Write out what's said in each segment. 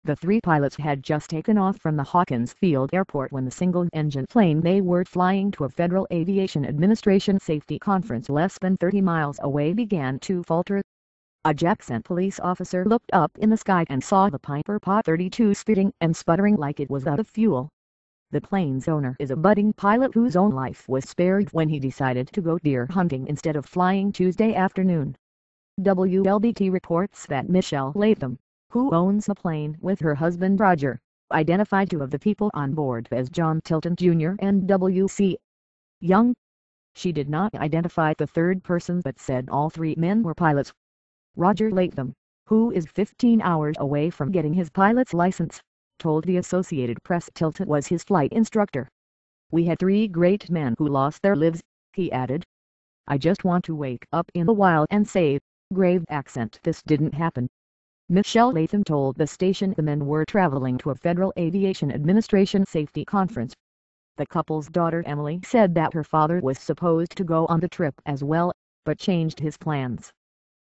The three pilots had just taken off from the Hawkins Field Airport when the single-engine plane they were flying to a Federal Aviation Administration safety conference less than 30 miles away began to falter. A Jackson police officer looked up in the sky and saw the Piper PA 32 spitting and sputtering like it was out of fuel. The plane's owner is a budding pilot whose own life was spared when he decided to go deer hunting instead of flying Tuesday afternoon. WLBT reports that Michelle Latham, who owns the plane with her husband Roger, identified two of the people on board as John Tilton Jr. and W.C. Young. She did not identify the third person but said all three men were pilots. Roger Latham, who is 15 hours away from getting his pilot's license, told the Associated Press Tilton was his flight instructor. "We had three great men who lost their lives," he added. "I just want to wake up in the wild and say, grave accent, this didn't happen." Michelle Latham told the station the men were traveling to a Federal Aviation Administration safety conference. The couple's daughter Emily said that her father was supposed to go on the trip as well, but changed his plans.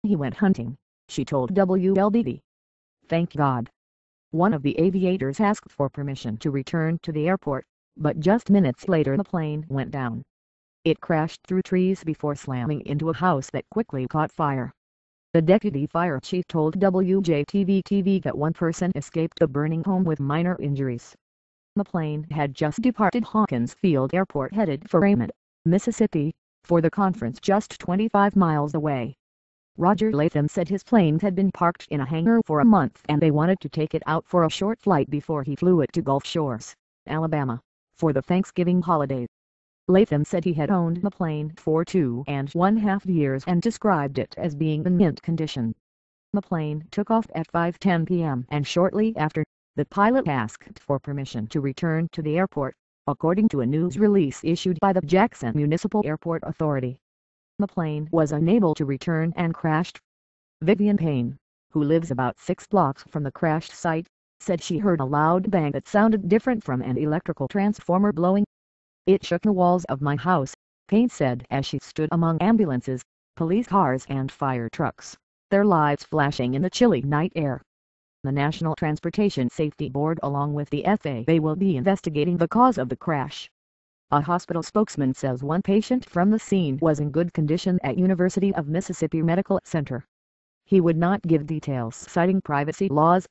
"He went hunting," she told WLBT. "Thank God." One of the aviators asked for permission to return to the airport, but just minutes later the plane went down. It crashed through trees before slamming into a house that quickly caught fire. The deputy fire chief told WJTV-TV that one person escaped the burning home with minor injuries. The plane had just departed Hawkins Field Airport headed for Raymond, Mississippi, for the conference just 25 miles away. Roger Latham said his plane had been parked in a hangar for a month and they wanted to take it out for a short flight before he flew it to Gulf Shores, Alabama, for the Thanksgiving holiday. Latham said he had owned the plane for 2.5 years and described it as being in mint condition. The plane took off at 5:10 p.m. and shortly after, the pilot asked for permission to return to the airport, according to a news release issued by the Jackson Municipal Airport Authority. The plane was unable to return and crashed. Vivian Payne, who lives about 6 blocks from the crashed site, said she heard a loud bang that sounded different from an electrical transformer blowing. "It shook the walls of my house," Payne said as she stood among ambulances, police cars and fire trucks, their lights flashing in the chilly night air. The National Transportation Safety Board along with the FAA will be investigating the cause of the crash. A hospital spokesman says one patient from the scene was in good condition at University of Mississippi Medical Center. He would not give details citing privacy laws.